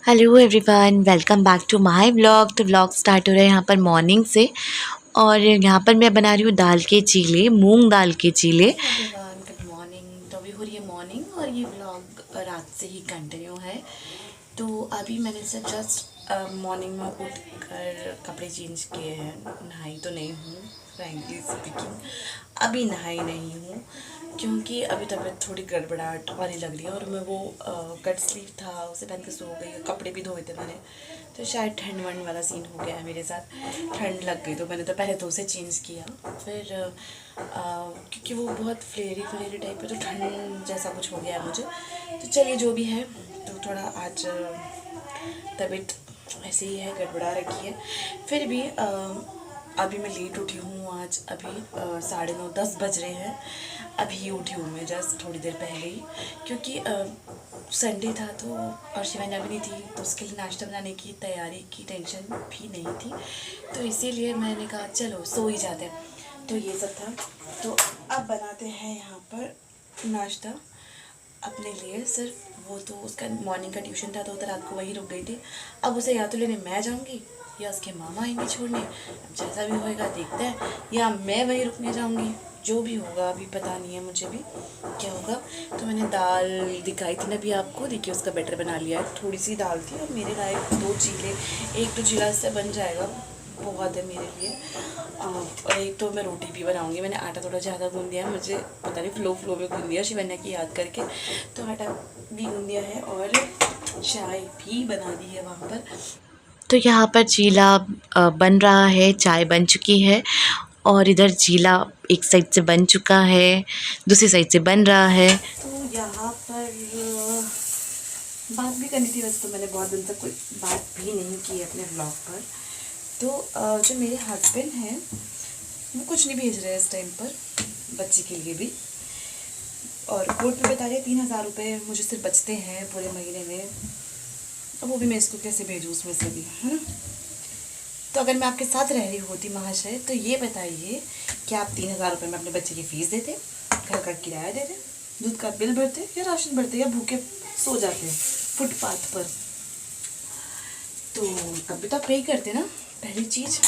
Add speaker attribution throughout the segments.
Speaker 1: Hello everyone, welcome back to my vlog. तो vlog start हो रहा है यहाँ पर मॉर्निंग से। और यहाँ पर मैं बना रही हूँ दाल के चीले, मूंग दाल के चीले। Everyone good morning. तो अभी हो रही है मॉर्निंग और ये व्लॉग रात से ही कंटिन्यू है। तो अभी मैंने से जस्ट मॉर्निंग में उठ कर कपड़े चेंज किए हैं। नहाई तो नहीं हूँ, फ्रैंकली स्पीकिंग अभी नहाई नहीं हूँ, क्योंकि अभी तबीयत थोड़ी गड़बड़ाहट वाली लग रही है। और मैं वो कट स्लीव था उसे पहन के सो गई, कपड़े भी धोए थे मैंने, तो शायद ठंड वंड वाला सीन हो गया है मेरे साथ। ठंड लग गई तो मैंने तो पहले तो उसे चेंज किया, फिर क्योंकि वो बहुत फ्लेरी फ्लेरी टाइप है तो ठंड जैसा कुछ हो गया है मुझे। तो चलिए जो भी है, तो थोड़ा आज तबीयत ऐसे ही है, गड़बड़ा रखी है। फिर भी अभी मैं लेट उठी हूँ आज। अभी 9:30 बज रहे हैं, अभी उठी हूँ मैं जस्ट थोड़ी देर पहले ही, क्योंकि संडे था तो और शिवानी भी नहीं थी, तो उसके लिए नाश्ता बनाने की तैयारी की टेंशन भी नहीं थी, तो इसीलिए मैंने कहा चलो सो ही जाते हैं। तो ये सब था। तो अब बनाते हैं यहाँ पर नाश्ता अपने लिए। सिर्फ वो तो उसका मॉर्निंग का ट्यूशन था तो उधर रात को वहीं रुक गई थी। अब उसे या तो लेने मैं जाऊंगी या उसके मामा आएंगे छोड़ने, अब जैसा भी होएगा देखते हैं, या मैं वहीं रुकने जाऊंगी, जो भी होगा अभी पता नहीं है मुझे भी क्या होगा। तो मैंने दाल दिखाई थी ना अभी आपको, देखिए उसका बैटर बना लिया है। थोड़ी सी दाल थी और मेरे लायक 2 चीले, एक तो चीला इससे बन जाएगा, बहुत है मेरे लिए। और एक तो मैं रोटी भी बनाऊंगी। मैंने आटा थोड़ा ज़्यादा गूंद दिया है, मुझे पता नहीं फ्लो में गूंद दिया शिवन्या की याद करके, तो आटा भी गूंद दिया है और चाय भी बना दी है वहाँ पर। तो यहाँ पर चीला बन रहा है, चाय बन चुकी है और इधर चीला एक साइड से बन चुका है, दूसरी साइड से बन रहा है। तो यहाँ पर बात भी करनी थी वैसे तो, मैंने बहुत दिन तक कोई बात भी नहीं की है अपने ब्लॉग पर। तो जो मेरे हस्बैंड हैं वो कुछ नहीं भेज रहे हैं इस टाइम पर बच्चे के लिए भी, और कोर्ट में बता रहे 3,000 रुपये मुझे सिर्फ बचते हैं पूरे महीने में। अब वो भी मैं इसको कैसे भेजूँ उसमें से भी, है ना। तो अगर मैं आपके साथ रह रही होती महाशय, तो ये बताइए कि आप 3,000 रुपये में अपने बच्चे की फ़ीस देते, घर का किराया देते, दूध का बिल भरते, या राशन भरते, या भूखे सो जाते फुटपाथ पर। तो कभी तो आप पे करते ना, पहली चीज़।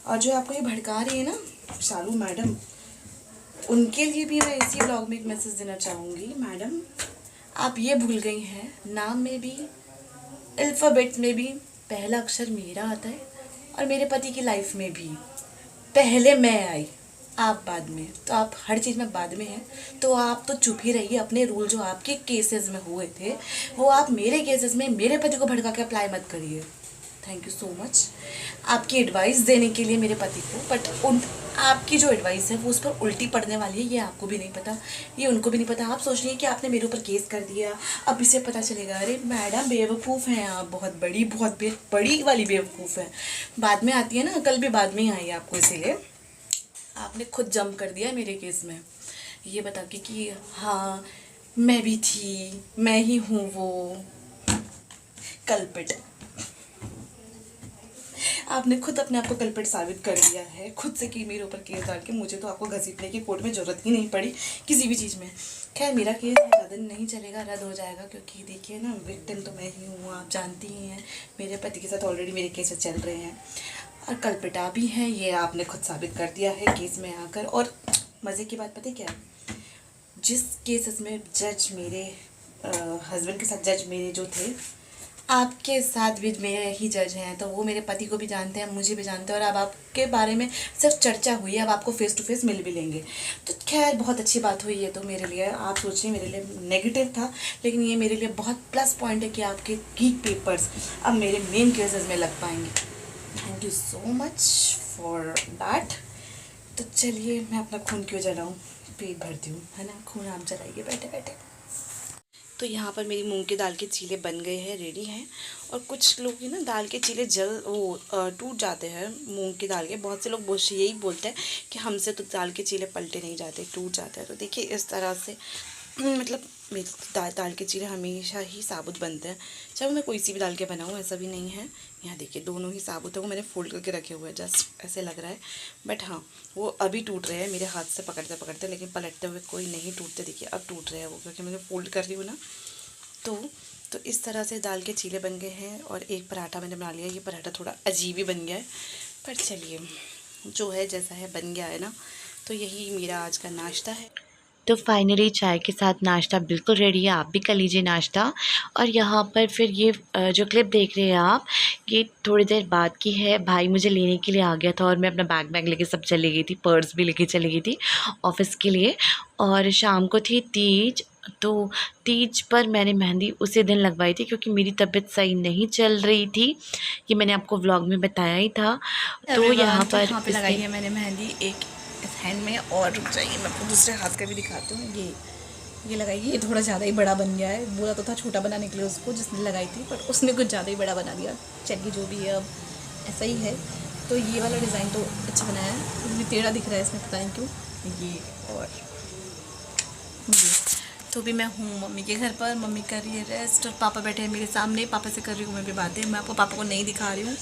Speaker 1: और जो आपको ये भड़का रही है ना शालू मैडम, उनके लिए भी मैं इसी ब्लॉग में एक मैसेज देना चाहूँगी। मैडम, आप ये भूल गई हैं, नाम में भी अल्फ़ाबेट में भी पहला अक्षर मेरा आता है, और मेरे पति की लाइफ में भी पहले मैं आई, आप बाद में। तो आप हर चीज़ में बाद में हैं, तो आप तो चुप ही रहिए। अपने रूल जो आपके केसेस में हुए थे वो आप मेरे केसेस में मेरे पति को भड़का के अप्लाई मत करिए। थैंक यू सो मच आपकी एडवाइस देने के लिए मेरे पति को, बट उन आपकी जो एडवाइस है वो उस पर उल्टी पड़ने वाली है, ये आपको भी नहीं पता, ये उनको भी नहीं पता। आप सोच रही हैं कि आपने मेरे ऊपर केस कर दिया, अब इसे पता चलेगा। अरे मैडम, बेवकूफ़ हैं आप, बहुत बड़ी वाली बेवकूफ़ है। बाद में आती है ना, कल भी बाद में ही आई आपको, इसीलिए आपने खुद जंप कर दिया मेरे केस में, ये बता के कि हाँ मैं भी थी, मैं ही हूँ वो कल्पिट। आपने खुद अपने आप को कल्पिट साबित कर दिया है, खुद से कि मेरे ऊपर केस डाल के। मुझे तो आपको घसीटने की कोर्ट में ज़रूरत ही नहीं पड़ी किसी भी चीज़ में। खैर मेरा केस ज़्यादा दिन नहीं चलेगा, रद्द हो जाएगा, क्योंकि देखिए ना, विक्टिम तो मैं ही हूँ, आप जानती ही हैं। मेरे पति के साथ ऑलरेडी मेरे केसेस चल रहे हैं और कल्पिटा भी हैं, ये आपने खुद साबित कर दिया है केस में आकर। और मज़े की बात पता है क्या है, जिस केसेस में जज मेरे हस्बैंड के साथ जज मेरे जो थे, आपके साथ भी मेरे ही जज हैं, तो वो मेरे पति को भी जानते हैं, मुझे भी जानते हैं, और अब आपके बारे में सिर्फ चर्चा हुई है, अब आपको फेस टू फेस मिल भी लेंगे। तो खैर बहुत अच्छी बात हुई है। तो मेरे लिए, आप सोचिए, मेरे लिए नेगेटिव था, लेकिन ये मेरे लिए बहुत प्लस पॉइंट है कि आपके गीक पेपर्स अब मेरे मेन केसेस में लग पाएंगे। Thank you so much for that. तो चलिए, मैं अपना खून क्यों जलाऊँ, पेट भरती हूँ, है ना, खून आप जलाइए बैठे बैठे। तो यहाँ पर मेरी मूंग की दाल के चीले बन गए हैं, रेडी हैं। और कुछ लोग ही ना दाल के चीले टूट जाते हैं मूंग की दाल के। बहुत से लोग यही बोलते हैं कि हमसे तो दाल के चीले पलटे नहीं जाते, टूट जाते हैं। तो देखिए इस तरह से मतलब मेरे दाल के चीले हमेशा ही साबुत बनते हैं, चाहे मैं कोई सी भी दाल के बनाऊँ, ऐसा भी नहीं है। यहाँ देखिए दोनों ही साबुत है, वो मैंने फोल्ड करके रखे हुए हैं, जस्ट ऐसे लग रहा है, बट हाँ वो अभी टूट रहे हैं मेरे हाथ से पकड़ते पकड़ते, लेकिन पलटते हुए कोई नहीं टूटते। देखिए अब टूट रहे हैं वो, क्योंकि मैं फोल्ड कर रही हूँ ना। तो तो इस तरह से दाल के चीले बन गए हैं और एक पराठा मैंने बना लिया। ये पराठा थोड़ा अजीब ही बन गया है, पर चलिए जो है जैसा है बन गया है ना। तो यही मेरा आज का नाश्ता है। तो फाइनली चाय के साथ नाश्ता बिल्कुल रेडी है, आप भी कर लीजिए नाश्ता। और यहाँ पर फिर ये जो क्लिप देख रहे हैं आप, ये थोड़ी देर बाद की है। भाई मुझे लेने के लिए आ गया था और मैं अपना बैग लेके सब चली गई थी, पर्स भी लेके चली गई थी ऑफ़िस के लिए। और शाम को थी तीज, तो तीज पर मैंने मेहंदी उसी दिन लगवाई थी क्योंकि मेरी तबीयत सही नहीं चल रही थी। ये मैंने आपको व्लॉग में बताया ही था। तो यहाँ पर लगाई है मैंने मेहंदी एक इस हैंड में, और रुक जाइए मैं आपको दूसरे हाथ का भी दिखाती हूँ। ये लगाई, ये थोड़ा ज़्यादा ही बड़ा बन गया है। बोला तो था छोटा बनाने के लिए उसको जिसने लगाई थी, पर उसने कुछ ज़्यादा ही बड़ा बना दिया। चलिए जो भी है अब ऐसा ही है। तो ये वाला डिज़ाइन तो अच्छा बनाया है, मुझे टेढ़ा दिख रहा है इसमें, पता नहीं क्यों। ये और ये तो भी मैं हूँ मम्मी के घर पर, मम्मी कर रही है रेस्ट और पापा बैठे हैं मेरे सामने। पापा से कर रही हूँ मैं भी बातें। मैं आपको पापा को नहीं दिखा रही हूँ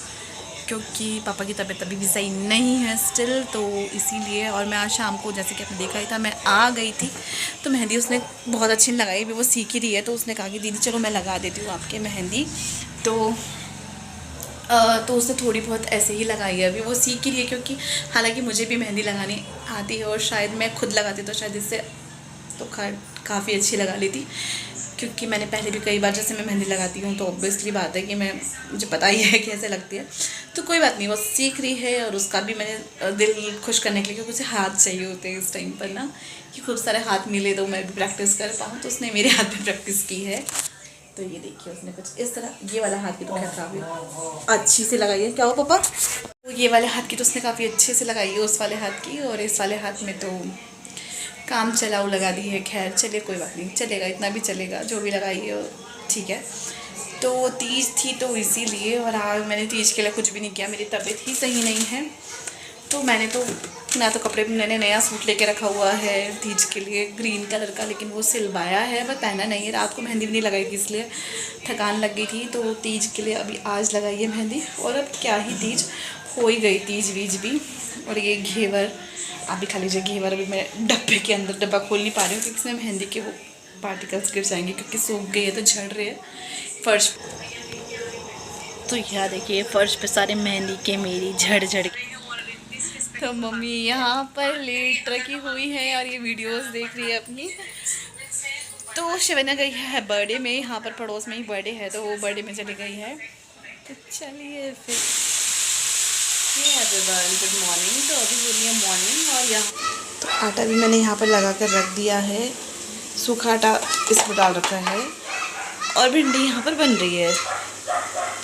Speaker 1: क्योंकि पापा की तबीयत अभी भी सही नहीं है स्टिल, तो इसीलिए। और मैं आज शाम को जैसे कि आपने देखा ही था, मैं आ गई थी तो मेहंदी उसने बहुत अच्छी लगाई। अभी वो सीख ही रही है, तो उसने कहा कि दीदी चलो मैं लगा देती हूँ आपके मेहंदी। तो उसने थोड़ी बहुत ऐसे ही लगाई है, अभी वो सीख ही रही है। क्योंकि हालांकि मुझे भी मेहंदी लगानी आती है और शायद मैं खुद लगाती तो शायद इससे तो काफ़ी अच्छी लगा ली थी। क्योंकि मैंने पहले भी कई बार जैसे मैं मेहंदी लगाती हूँ तो ऑब्वियसली बात है कि मुझे पता ही है कैसे लगती है। तो कोई बात नहीं, वो सीख रही है। और उसका भी मैंने दिल खुश करने के लिए, क्योंकि उसे हाथ चाहिए होते हैं इस टाइम पर ना, कि खूब सारे हाथ मिले तो मैं भी प्रैक्टिस कर पाऊँ। तो उसने मेरे हाथ में प्रैक्टिस की है। तो ये देखिए उसने कुछ इस तरह, ये वाला हाथ की तो खैर काफ़ी अच्छी से लगाई है। क्या हो पापा? तो ये वाले हाथ की तो उसने काफ़ी अच्छे से लगाई है उस वाले हाथ की, और इस वाले हाथ में तो काम चलाऊ लगा दी है। खैर चलिए कोई बात नहीं, चलेगा, इतना भी चलेगा, जो भी लगाई है ठीक है। तो तीज थी तो इसीलिए, और आज मैंने तीज के लिए कुछ भी नहीं किया, मेरी तबीयत ही सही नहीं है। तो मैंने तो ना तो कपड़े, मैंने नया सूट लेके रखा हुआ है तीज के लिए ग्रीन कलर का, लेकिन वो सिलवाया है पर पहना नहीं है। रात को मेहंदी भी नहीं लगाई थी इसलिए थकान लग गई थी। तो तीज के लिए अभी आज लगाई है मेहंदी, और अब क्या ही तीज हो ही गई, तीज वीज भी। और ये घेवर आप भी खा लीजिए। घेवर अभी मैं डब्बे के अंदर, डब्बा खोल नहीं पा रही हूँ क्योंकि इसमें मेहंदी के वो पार्टिकल्स गिर जाएंगे, क्योंकि सूख गई है तो झड़ रहे हैं फर्श। तो यहाँ देखिए फर्श पे सारे मेहंदी के मेरी झड़ के। तो मम्मी यहाँ पर लेट रखी हुई है और ये वीडियोस देख रही है अपनी। तो शिवन्या गई है बर्थडे में, यहाँ पर पड़ोस में ही बर्थडे है तो वो बर्थडे में चली गई है। तो चलिए फिर गुड मॉर्निंग। तो अभी हो रही है मॉर्निंग, और यहाँ तो आटा भी मैंने यहाँ पर लगा कर रख दिया है, सूखा आटा इसमें डाल रखा है। और भिंडी यहाँ पर बन रही है।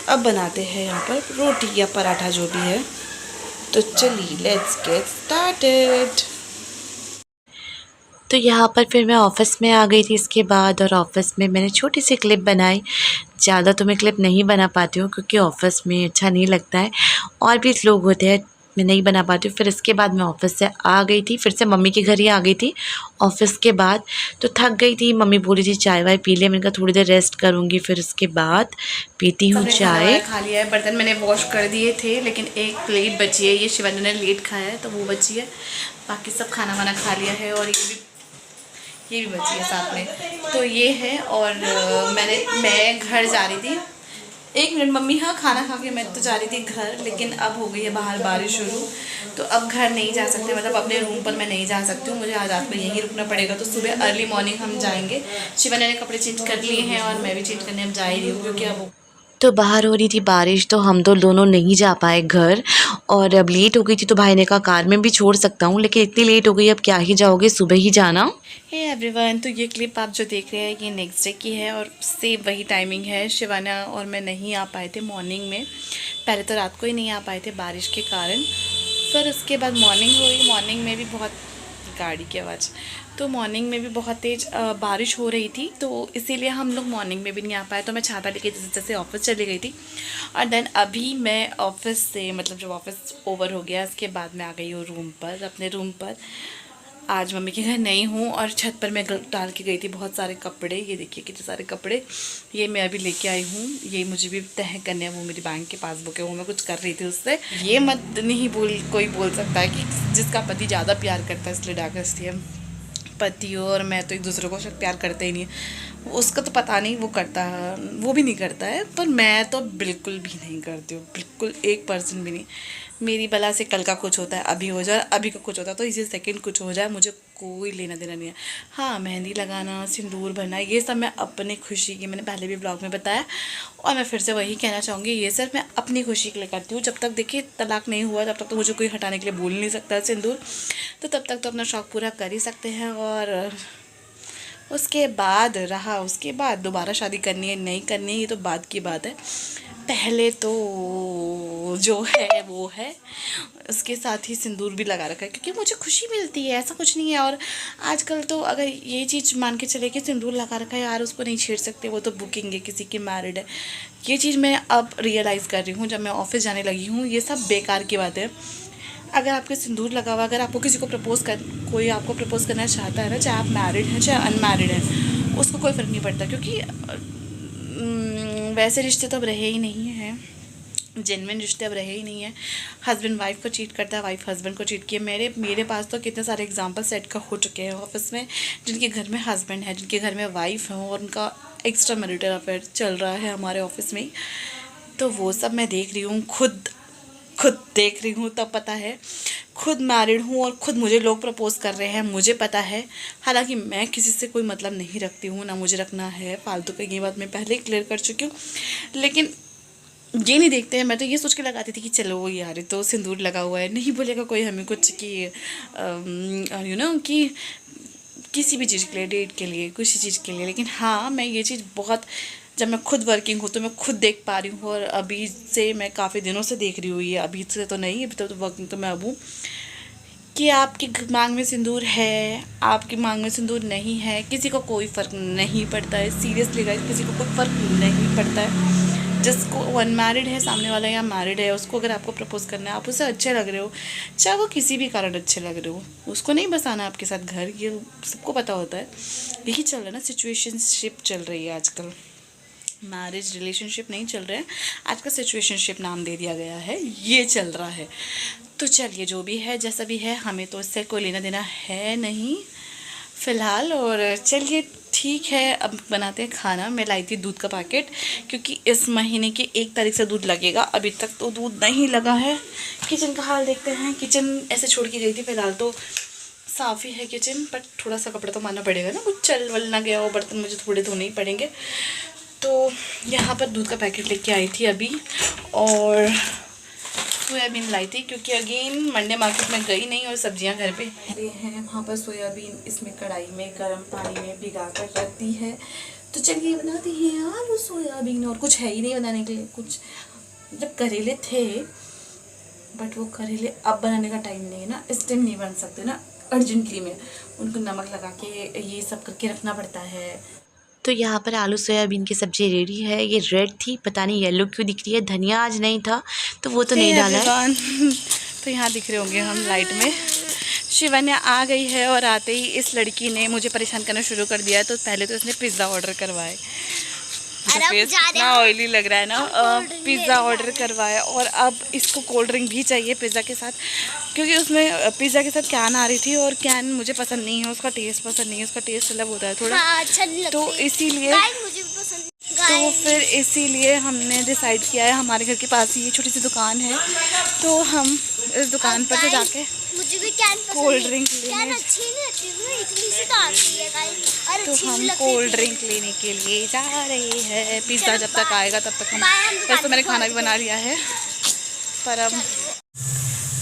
Speaker 1: अब बनाते हैं यहाँ पर रोटी या पराठा जो भी है। तो चलिए लेट्स गेट स्टार्टेड। तो यहाँ पर फिर मैं ऑफ़िस में आ गई थी इसके बाद, और ऑफ़िस में मैंने छोटी सी क्लिप बनाई। ज़्यादा तो मैं क्लिप नहीं बना पाती हूँ क्योंकि ऑफ़िस में अच्छा नहीं लगता है, और भी लोग होते हैं, मैं नहीं बना पाती हूँ। फिर इसके बाद मैं ऑफ़िस से आ गई थी, फिर से मम्मी के घर ही आ गई थी ऑफ़िस के बाद। तो थक गई थी, मम्मी बोली थी चाय वाय पी ले, मैंने कहा थोड़ी देर रेस्ट करूँगी, फिर उसके बाद पीती हूँ चाय। खा लिया है, बर्तन मैंने वॉश कर दिए थे, लेकिन एक प्लेट बची है, ये शिवन्या ने लेट खाया है तो वो बची है। बाकी सब खाना वाना खा लिया है, और ये भी बची है साथ में। तो ये है, और मैं घर जा रही थी। एक मिनट मम्मी, हाँ खाना खा के मैं तो जा रही थी घर, लेकिन अब हो गई है बाहर बारिश शुरू, तो अब घर नहीं जा सकते, मतलब अपने रूम पर मैं नहीं जा सकती हूँ, मुझे आज रात में यहीं रुकना पड़ेगा। तो सुबह अर्ली मॉर्निंग हम जाएंगे। शिवन्या ने कपड़े चेंज कर लिए हैं और मैं भी चेंज करने अब जा ही रही हूँ, क्योंकि अब तो बाहर हो रही थी बारिश, तो हम तो दोनों नहीं जा पाए घर, और अब लेट हो गई थी तो भाई ने कहा कार में भी छोड़ सकता हूँ, लेकिन इतनी लेट हो गई अब क्या ही जाओगे, सुबह ही जाना। हे एवरीवन, तो ये क्लिप आप जो देख रहे हैं ये नेक्स्ट डे की है, और सेम वही टाइमिंग है। शिवाना और मैं नहीं आ पाए थे मॉर्निंग में, पहले तो रात को ही नहीं आ पाए थे बारिश के कारण, फिर उसके बाद मॉर्निंग हुई। मॉर्निंग में भी बहुत गाड़ी की आवाज़, तो मॉर्निंग में भी बहुत तेज़ बारिश हो रही थी, तो इसीलिए हम लोग मॉर्निंग में भी नहीं आ पाए। तो मैं छाता लेके जैसे ऑफिस चली गई थी, और देन अभी मैं ऑफिस से, मतलब जब ऑफिस ओवर हो गया उसके बाद मैं आ गई हूँ रूम पर, अपने रूम पर। आज मम्मी के घर नहीं हूँ, और छत पर मैं डाल के गई थी बहुत सारे कपड़े। ये देखिए कितने सारे कपड़े, ये मैं अभी लेके आई हूँ। ये मुझे भी तह करने हैं, वो मेरी बैंक की पासबुक है, वो मैं कुछ कर रही थी उससे। ये मत नहीं कोई बोल सकता है कि जिसका पति ज़्यादा प्यार करता है इसलिए डाकस्ती है। पति हो और मैं तो एक दूसरे को शायद प्यार करते ही नहीं है।
Speaker 2: उसका तो पता नहीं वो करता है, वो भी नहीं करता है, पर मैं तो बिल्कुल भी नहीं करती हूँ, बिल्कुल 1% भी नहीं। मेरी बला से कल का कुछ होता है अभी हो जाए, अभी का कुछ होता है तो इसी सेकंड कुछ हो जाए, मुझे कोई लेना देना नहीं है। हाँ, मेहंदी लगाना, सिंदूर भरना, ये सब मैं अपनी खुशी की, मैंने पहले भी ब्लॉग में बताया और मैं फिर से वही कहना चाहूँगी, ये सिर्फ मैं अपनी खुशी के लिए करती हूँ। जब तक देखिए तलाक नहीं हुआ तब तक तो मुझे कोई हटाने के लिए बोल नहीं सकता सिंदूर, तो तब तक तो अपना शौक़ पूरा कर ही सकते हैं। और उसके बाद उसके बाद दोबारा शादी करनी है नहीं करनी है ये तो बाद की बात है। पहले तो जो है वो है, उसके साथ ही सिंदूर भी लगा रखा है क्योंकि मुझे खुशी मिलती है, ऐसा कुछ नहीं है। और आजकल तो अगर ये चीज़ मान के चले कि सिंदूर लगा रखा है यार उसको नहीं छेड़ सकते, वो तो बुकिंग है, किसी की मैरिड है, ये चीज़ मैं अब रियलाइज़ कर रही हूँ जब मैं ऑफिस जाने लगी हूँ। ये सब बेकार की बात है। अगर आपके सिंदूर लगा हुआ, अगर आपको किसी को कोई आपको प्रपोज़ करना चाहता है ना, चाहे आप मैरिड हैं चाहे अनमैरिड हैं, उसको कोई फ़र्क नहीं पड़ता क्योंकि वैसे रिश्ते तो अब रहे ही नहीं हैं, जेन्युइन रिश्ते अब रहे ही नहीं है। हस्बैंड वाइफ को चीट करता है, वाइफ हस्बैंड को चीट किया। मेरे पास तो कितने सारे एग्जांपल सेट का हो चुके हैं ऑफिस में, जिनके घर में हस्बैंड है, जिनके घर में वाइफ है और उनका एक्स्ट्रा मैरिटल अफेयर चल रहा है हमारे ऑफिस में ही। तो वो सब मैं देख रही हूँ, खुद देख रही हूँ, तब पता है। खुद मैरिड हूँ और खुद मुझे लोग प्रपोज कर रहे हैं, मुझे पता है। हालांकि मैं किसी से कोई मतलब नहीं रखती हूँ, ना मुझे रखना है फालतू का, ये बात मैं पहले ही क्लियर कर चुकी हूँ। लेकिन ये नहीं देखते हैं। मैं तो ये सोच के लगाती थी कि चलो यार ये तो सिंदूर लगा हुआ है, नहीं बोलेगा कोई हमें कुछ कि कि किसी भी चीज़ के लिए, डेट के लिए, किसी चीज़ के लिए। लेकिन हाँ, मैं ये चीज़ बहुत, जब मैं खुद वर्किंग हूँ तो मैं खुद देख पा रही हूँ। और अभी से मैं काफ़ी दिनों से देख रही हूँ, ये अभी से तो नहीं, अभी तो वर्किंग तो मैं अब हूँ, कि आपकी मांग में सिंदूर है, आपकी मांग में सिंदूर नहीं है, किसी को कोई फ़र्क नहीं पड़ता है। सीरियसली गाइस, किसी को कोई फ़र्क नहीं पड़ता है। जिसको अनमैरिड है सामने वाला या मैरिड है, उसको अगर आपको प्रपोज करना है, आप उसे अच्छे लग रहे हो, चाहे वो किसी भी कारण अच्छे लग रहे हो, उसको नहीं बसाना आपके साथ घर, ये सबको पता होता है। यही चल रहा है ना, सिचुएशनशिप चल रही है आजकल, मैरिज रिलेशनशिप नहीं चल रहे हैं आजकल, सिचुएशनशिप नाम दे दिया गया है, ये चल रहा है। तो चलिए, जो भी है जैसा भी है, हमें तो इससे कोई लेना देना है नहीं फ़िलहाल। और चलिए ठीक है, अब बनाते हैं खाना। मैं लाई थी दूध का पैकेट क्योंकि इस महीने की 1 तारीख से दूध लगेगा, अभी तक तो दूध नहीं लगा है। किचन का हाल देखते हैं। किचन ऐसे छोड़ के गई थी, फ़िलहाल तो साफ़ ही है किचन, बट थोड़ा सा कपड़ा तो मारना पड़ेगा ना, कुछ चल वल ना गया हो, बर्तन मुझे थोड़े धोने ही पड़ेंगे। तो यहाँ पर दूध का पैकेट लेके आई थी अभी, और सोयाबीन लाई थी क्योंकि अगेन मंडे मार्केट में गई नहीं और सब्जियां घर पे हैं। वहाँ पर सोयाबीन इसमें कढ़ाई में गर्म पानी में भिगा कर रख दी है। तो चलिए बनाते हैं यार वो सोयाबीन, और कुछ है ही नहीं बनाने के लिए। कुछ मतलब करेले थे, बट वो करेले अब बनाने का टाइम नहीं है ना, इस टाइम नहीं बन सकते ना अर्जेंटली में, उनको नमक लगा के ये सब करके रखना पड़ता है।
Speaker 1: तो यहाँ पर आलू सोयाबीन की सब्ज़ी रेडी है। ये रेड थी, पता नहीं येलो क्यों दिख रही है। धनिया आज नहीं था तो वो तो नहीं डाला है।
Speaker 2: तो यहाँ दिख रहे होंगे हम लाइट में। शिवन्या आ गई है और आते ही इस लड़की ने मुझे परेशान करना शुरू कर दिया है। तो पहले तो इसने पिज़्ज़ा ऑर्डर करवाए, फेस इतना ऑयली लग रहा है ना, पिज़्ज़ा ऑर्डर करवाया, और अब इसको कोल्ड ड्रिंक भी चाहिए पिज़्ज़ा के साथ, क्योंकि उसमें पिज़्ज़ा के साथ कैन आ रही थी और कैन मुझे पसंद नहीं है, उसका टेस्ट पसंद नहीं है, उसका टेस्ट अलग होता है थोड़ा। हाँ, अच्छा नहीं लगता। तो इसीलिए फिर इसीलिए हमने डिसाइड किया है, हमारे घर के पास ही ये छोटी सी दुकान है, तो हम इस दुकान पर से जाके मुझे भी कोल्ड ड्रिंक लेने, तो हम कोल्ड ड्रिंक लेने के लिए जा रहे हैं। पिज़्ज़ा जब तक आएगा तब तक हम, वैसे तो मैंने खाना भी बना लिया है, पर अब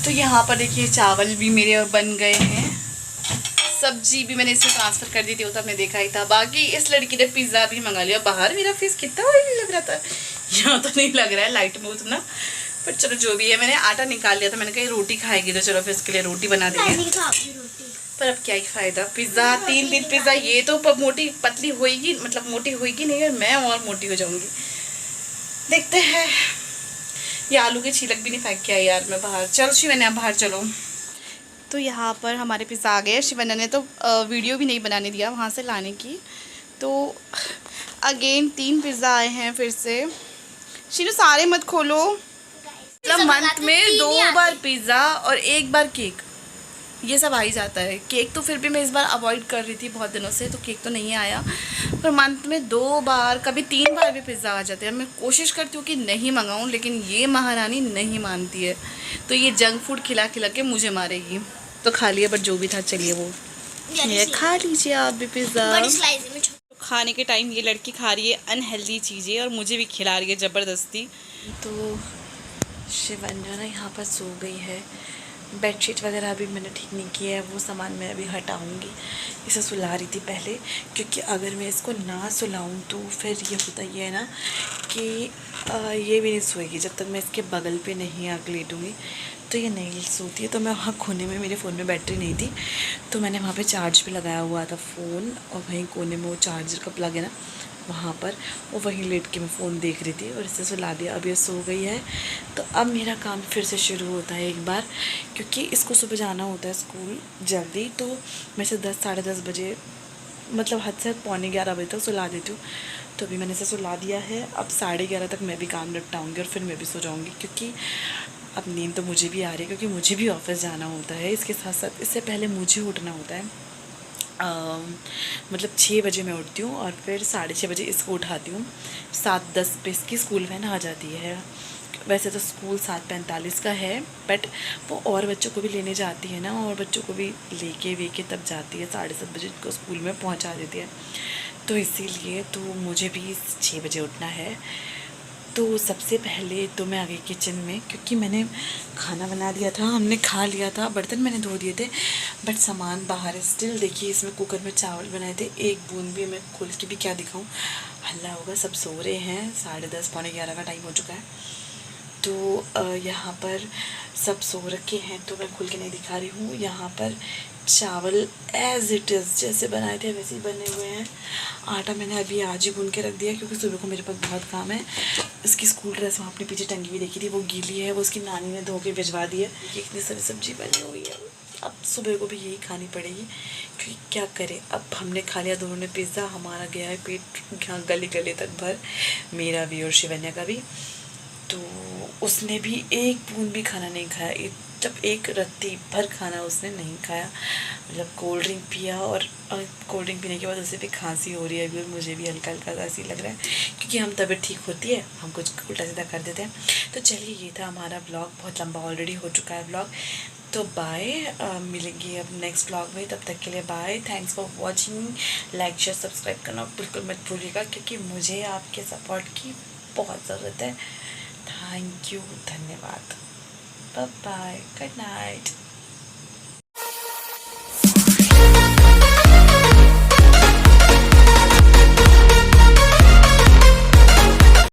Speaker 2: तो यहाँ पर देखिए चावल भी मेरे बन गए हैं, सब्जी भी मैंने इससे ट्रांसफ़र कर दी थी, वो तो आपने देखा ही था। बाकी इस लड़की ने पिज़्ज़ा भी मंगा लिया। बाहर मेरा फेस कितना ऑयली लग रहा था, यहाँ तो नहीं लग रहा है लाइट में उतना, पर चलो जो भी है। मैंने आटा निकाल लिया था, मैंने कही रोटी खाएगी तो चलो फिर इसके लिए रोटी बना देंगे, पर अब क्या ही फ़ायदा। पिज़्ज़ा 3 दिन पिज़्ज़ा, ये तो मोटी पतली होएगी, मतलब मोटी होएगी नहीं, और मैं और मोटी हो जाऊँगी। देखते हैं। ये आलू के छिलक भी नहीं फेंक के आई यार मैं बाहर। चल शिवन्या बाहर चलो। तो यहाँ पर हमारे पिज़्ज़ा आ गए। शिवन्या ने तो वीडियो भी नहीं बनाने दिया वहाँ से लाने की। तो अगेन 3 पिज़्ज़ा आए हैं फिर से। शीनू सारे मत खोलो, मतलब मंथ में 2 बार पिज़्ज़ा और 1 बार केक। ये सब आ ही जाता है। केक तो फिर भी मैं इस बार अवॉइड कर रही थी बहुत दिनों से, तो केक तो नहीं आया, पर मंथ में 2 बार कभी 3 बार भी पिज़्ज़ा आ जाते हैं। मैं कोशिश करती हूँ कि नहीं मंगाऊँ, लेकिन ये महारानी नहीं मानती है, तो ये जंक फूड खिला खिला के मुझे मारेगी। तो खा लिया, बट जो भी था चलिए वो ये खा लीजिए आप भी पिज़्ज़ा। खाने के टाइम ये लड़की खा रही है अनहेल्दी चीज़ें और मुझे भी खिला रही है ज़बरदस्ती। तो शिवन्या ना यहाँ पर सो गई है। बेडशीट वगैरह अभी मैंने ठीक नहीं किया है, वो सामान मैं अभी हटाऊंगी। इसे सुला रही थी पहले, क्योंकि अगर मैं इसको ना सुलाऊं तो फिर ये होता ही है ना कि ये भी नहीं सोएगी जब तक मैं इसके बगल पे नहीं आग लेटूँगी। तो ये नहीं सोती है। तो मैं वहाँ कोने में, मेरे फ़ोन में बैटरी नहीं थी, तो मैंने वहाँ पे चार्ज पे लगाया हुआ था फ़ोन, और वहीं कोने में वो चार्जर का प्लग है ना, वहाँ पर वो वहीं लेट के मैं फ़ोन देख रही थी और इसे सुला दिया। अब ये सो गई है, तो अब मेरा काम फिर से शुरू होता है एक बार, क्योंकि इसको सुबह जाना होता है स्कूल जल्दी। तो मैं इसे 10 साढ़े 10 बजे, मतलब हद से हद 11:45 बजे तक सुला देती हूँ। तो अभी मैंने इसे सुला दिया है। अब 11:30 तक मैं भी काम निपटाऊँगी और फिर मैं भी सो जाऊँगी, क्योंकि अब नींद तो मुझे भी आ रही है, क्योंकि मुझे भी ऑफिस जाना होता है। इसके साथ साथ इससे पहले मुझे उठना होता है। मतलब 6 बजे मैं उठती हूँ और फिर 6:30 बजे इसको उठाती हूँ। 7:10 पे इसकी स्कूल वैन आ जाती है। वैसे तो स्कूल 7:45 का है, बट वो और बच्चों को भी लेने जाती है ना, और बच्चों को भी लेके वेके तब जाती है। 7:30 बजे को स्कूल में पहुँचा देती है, तो इसीलिए तो मुझे भी 6 बजे उठना है। तो सबसे पहले तो मैं आ गई किचन में, क्योंकि मैंने खाना बना दिया था, हमने खा लिया था, बर्तन मैंने धो दिए थे, बट सामान बाहर है स्टिल। देखिए इसमें कुकर में चावल बनाए थे, एक बूंद भी मैं खोल के भी क्या दिखाऊं, हल्ला होगा। सब सो रहे हैं, 10:30 पौने 11 का टाइम हो चुका है। तो यहाँ पर सब सो रखे हैं, तो मैं खुल के नहीं दिखा रही हूँ। यहाँ पर चावल एज़ इट इज़ जैसे बनाए थे वैसे ही बने हुए हैं। आटा मैंने अभी आज ही गूंद के रख दिया, क्योंकि सुबह को मेरे पास बहुत काम है। इसकी स्कूल ड्रेस वहाँ अपने पीछे टंगी हुई देखी थी, वो गीली है, वो उसकी नानी ने धो के भिजवा दी है। इतनी सारी सब्जी बनी हुई है, अब सुबह को भी यही खानी पड़ेगी, क्योंकि क्या करें। अब हमने खा लिया दोनों ने पिज़्ज़ा, हमारा गया है पेट गले गले तक भर, मेरा भी और शिवन्या का भी। तो उसने भी एक बूंद भी खाना नहीं खाया, जब एक रत्ती भर खाना उसने नहीं खाया। मतलब कोल्ड ड्रिंक पिया, और कोल्ड ड्रिंक पीने के बाद उसे भी खांसी हो रही है अभी, और मुझे भी हल्का हल्का ऐसी लग रहा है, क्योंकि हम तबीयत ठीक होती है हम कुछ उल्टा सीधा कर देते हैं। तो चलिए ये था हमारा ब्लॉग, बहुत लंबा ऑलरेडी हो चुका है ब्लॉग। तो बाय, मिलेंगे अब नेक्स्ट ब्लॉग में, तब तक के लिए bye. Thanks for watching. Like share subscribe करना बिल्कुल मत भूलिएगा, क्योंकि मुझे आपके सपोर्ट की बहुत ज़रूरत है। थैंक यू, धन्यवाद, बाय बाय, गुड नाइट।